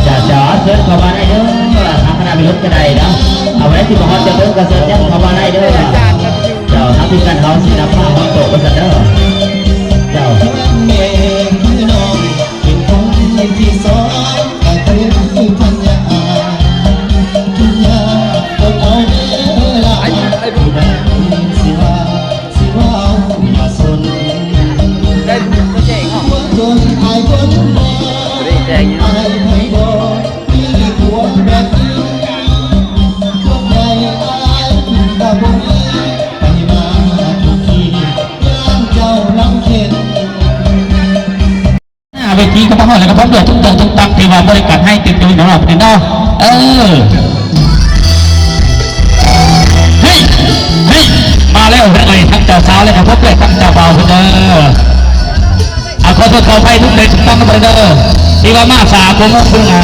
จะจอดเดินเข้ามาได้เด้อทางคณะมีรถกระไดเนาะเอาไว้ที่มหาจะเดินกระเซ็นยันเข้ามาได้เด้อเจ้าทำที่กันเขาสินำผ้าห้องโตกระเซ็นเด้อเจ้าที่สองแต่เธอคือพันยาทุกอย่างต้องเอาเวลาสิว่าอย่าสนได้ตัวเจ๋งเหรอคนอายคนมองอายไม่บอกที่หัวแบบนี้พวกใหญ่อายตาบุญไปมาทุกทีย่างเจ้าลำเข็นเวทีก็มาห้องเลยก็พร้อมด้วยทุกตรงทุกตักที่ว่าบริการให้ติดตัวของเราเป็นนอกเฮ้ยมาแล้วเลยทั้งเจ้าสาวเลยครับพบเลยทั้งเจ้าบ่าวเด้อขอโทษขออภัยทุกเด็กทุกท่านนะเด้อที่ว่ามาสาผมมุ่งพึ่งนะ